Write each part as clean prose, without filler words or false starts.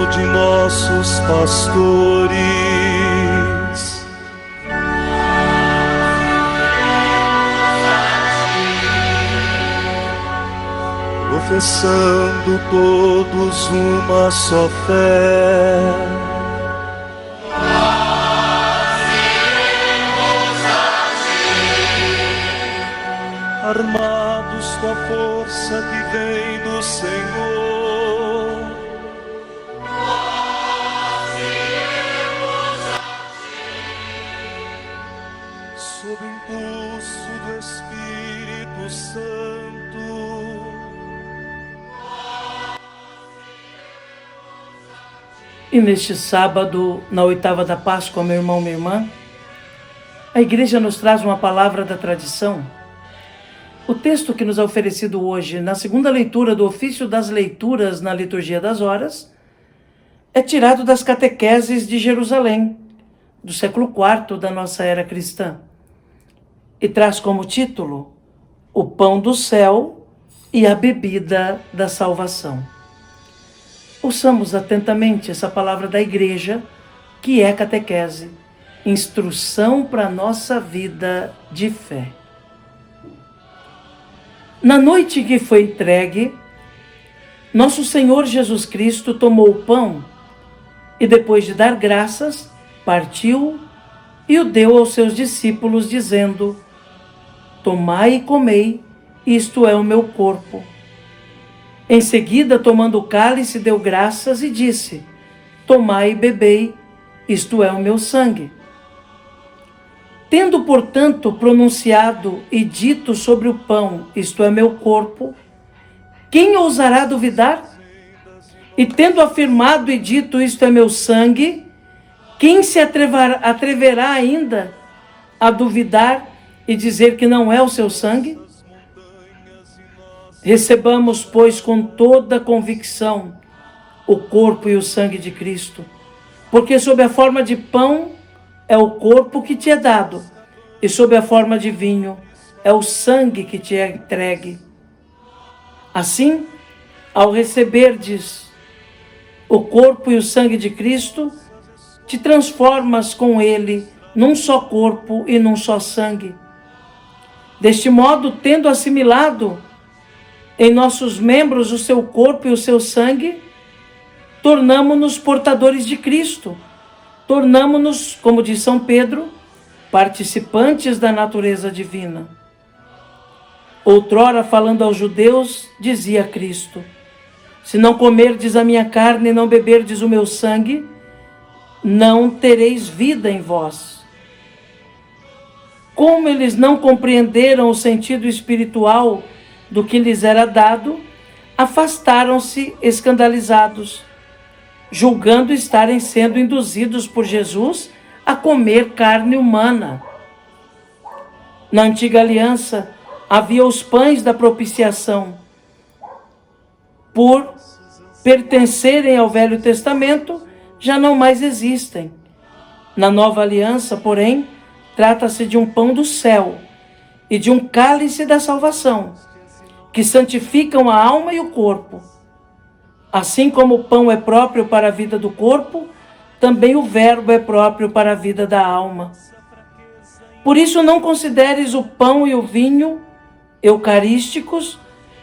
de nossos pastores. Professando todos uma só fé, armados com a força que vem do Senhor, nós iremos a ti, sob o impulso do Espírito Santo. E neste sábado, na oitava da Páscoa, meu irmão, minha irmã, a igreja nos traz uma palavra da tradição. O texto que nos é oferecido hoje, na segunda leitura do ofício das leituras na liturgia das horas, é tirado das catequeses de Jerusalém, do século IV da nossa era cristã, e traz como título o pão do céu e a bebida da salvação. Ouçamos atentamente essa palavra da igreja, que é catequese, instrução para a nossa vida de fé. Na noite que foi entregue, nosso Senhor Jesus Cristo tomou o pão e, depois de dar graças, partiu e o deu aos seus discípulos, dizendo: tomai e comei, isto é o meu corpo. Em seguida, tomando o cálice, deu graças e disse: tomai e bebei, isto é o meu sangue. Tendo, portanto, pronunciado e dito sobre o pão, isto é meu corpo, quem ousará duvidar? E tendo afirmado e dito, isto é meu sangue, quem se atreverá ainda a duvidar e dizer que não é o seu sangue? Recebamos, pois, com toda convicção o corpo e o sangue de Cristo, porque sob a forma de pão é o corpo que te é dado, e sob a forma de vinho é o sangue que te é entregue. Assim, ao receberdes o corpo e o sangue de Cristo, te transformas com ele num só corpo e num só sangue. Deste modo, tendo assimilado em nossos membros o seu corpo e o seu sangue, tornamo-nos portadores de Cristo. Tornamo-nos, como diz São Pedro, participantes da natureza divina. Outrora, falando aos judeus, dizia Cristo: se não comerdes a minha carne e não beberdes o meu sangue, não tereis vida em vós. Como eles não compreenderam o sentido espiritual do que lhes era dado, afastaram-se escandalizados, julgando estarem sendo induzidos por Jesus a comer carne humana. Na antiga aliança havia os pães da propiciação. Por pertencerem ao Velho Testamento, já não mais existem. Na nova aliança, porém, trata-se de um pão do céu e de um cálice da salvação, que santificam a alma e o corpo. Assim como o pão é próprio para a vida do corpo, também o verbo é próprio para a vida da alma. Por isso, não consideres o pão e o vinho eucarísticos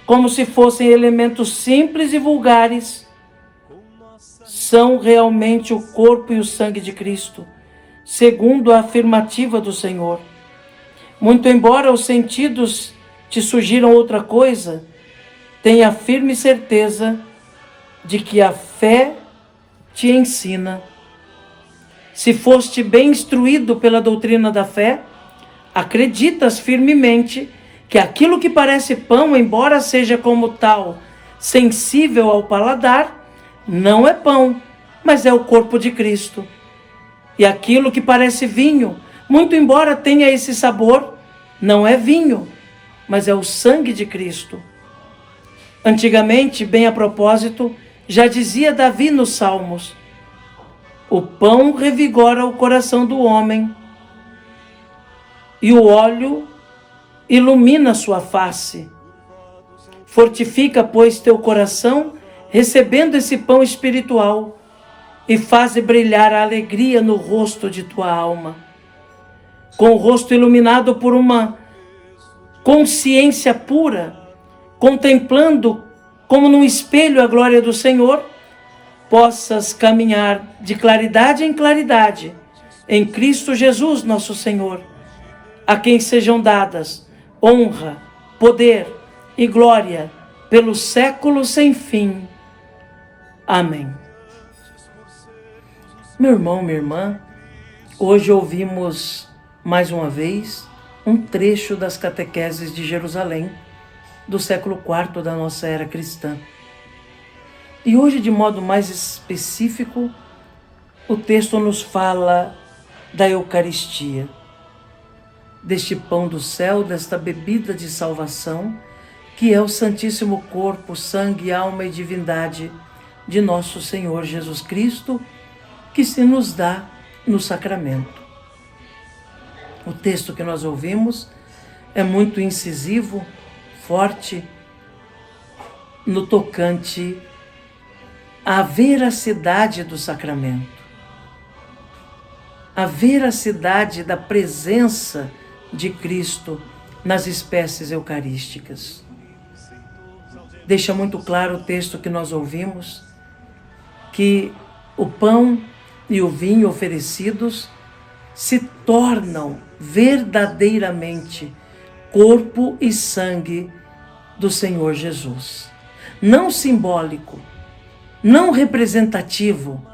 como se fossem elementos simples e vulgares. São realmente o corpo e o sangue de Cristo, segundo a afirmativa do Senhor. Muito embora os sentidos te sugiram outra coisa, tenha firme certeza de que a fé te ensina. Se foste bem instruído pela doutrina da fé, acreditas firmemente que aquilo que parece pão, embora seja como tal sensível ao paladar, não é pão, mas é o corpo de Cristo. E aquilo que parece vinho, muito embora tenha esse sabor, não é vinho, mas é o sangue de Cristo. Antigamente, bem a propósito, já dizia Davi nos Salmos: o pão revigora o coração do homem, e o óleo ilumina sua face. Fortifica, pois, teu coração, recebendo esse pão espiritual, e faze brilhar a alegria no rosto de tua alma. Com o rosto iluminado por uma consciência pura, contemplando como num espelho a glória do Senhor, possas caminhar de claridade em claridade, em Cristo Jesus, nosso Senhor, a quem sejam dadas honra, poder e glória pelos séculos sem fim. Amém. Meu irmão, minha irmã, hoje ouvimos mais uma vez um trecho das catequeses de Jerusalém, do século IV da nossa era cristã. E hoje, de modo mais específico, o texto nos fala da Eucaristia, deste pão do céu, desta bebida de salvação, que é o Santíssimo Corpo, sangue, alma e divindade de nosso Senhor Jesus Cristo, que se nos dá no sacramento. O texto que nós ouvimos é muito incisivo, forte, no tocante à veracidade do sacramento, a veracidade da presença de Cristo nas espécies eucarísticas. Deixa muito claro o texto que nós ouvimos, que o pão e o vinho oferecidos se tornam verdadeiramente corpo e sangue do Senhor Jesus. Não simbólico, não representativo,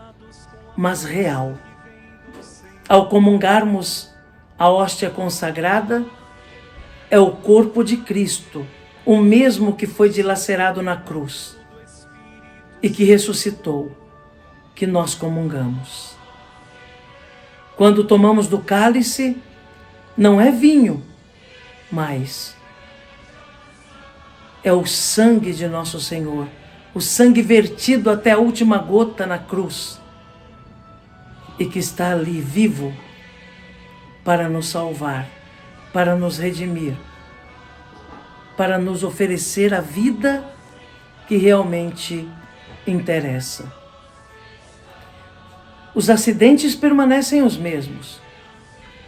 mas real. Ao comungarmos a hóstia consagrada, é o corpo de Cristo, o mesmo que foi dilacerado na cruz e que ressuscitou, que nós comungamos. Quando tomamos do cálice, não é vinho, mas é o sangue de nosso Senhor, o sangue vertido até a última gota na cruz e que está ali vivo para nos salvar, para nos redimir, para nos oferecer a vida que realmente interessa. Os acidentes permanecem os mesmos.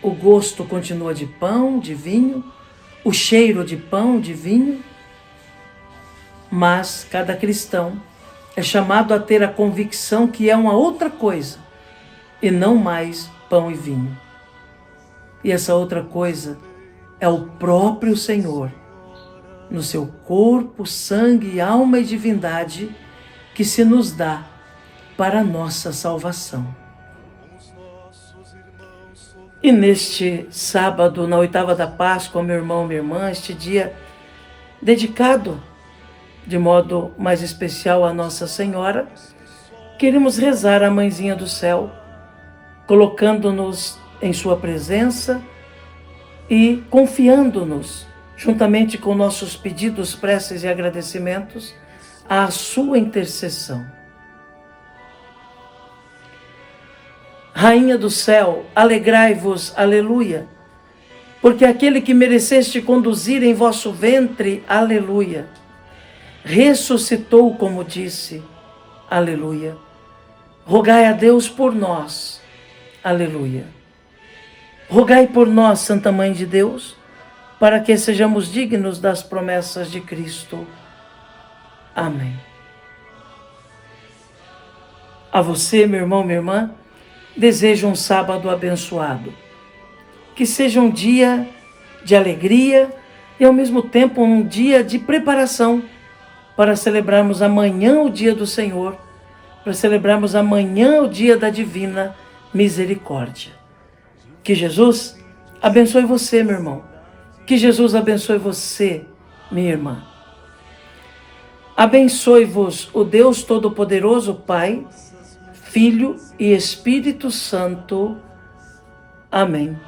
O gosto continua de pão, de vinho, o cheiro de pão, de vinho, mas cada cristão é chamado a ter a convicção que é uma outra coisa e não mais pão e vinho. E essa outra coisa é o próprio Senhor, no seu corpo, sangue, alma e divindade, que se nos dá para a nossa salvação. E neste sábado, na oitava da Páscoa, meu irmão, minha irmã, este dia dedicado de modo mais especial à Nossa Senhora, queremos rezar a Mãezinha do Céu, colocando-nos em sua presença e confiando-nos, juntamente com nossos pedidos, preces e agradecimentos, à sua intercessão. Rainha do céu, alegrai-vos, aleluia, porque aquele que mereceste conduzir em vosso ventre, aleluia, ressuscitou como disse, aleluia. Rogai a Deus por nós, aleluia. Rogai por nós, Santa Mãe de Deus, para que sejamos dignos das promessas de Cristo. Amém. A você, meu irmão, minha irmã, desejo um sábado abençoado. Que seja um dia de alegria e, ao mesmo tempo, um dia de preparação para celebrarmos amanhã o dia do Senhor, para celebrarmos amanhã o dia da divina misericórdia. Que Jesus abençoe você, meu irmão. Que Jesus abençoe você, minha irmã. Abençoe-vos o Deus Todo-Poderoso, Pai, Filho e Espírito Santo. Amém.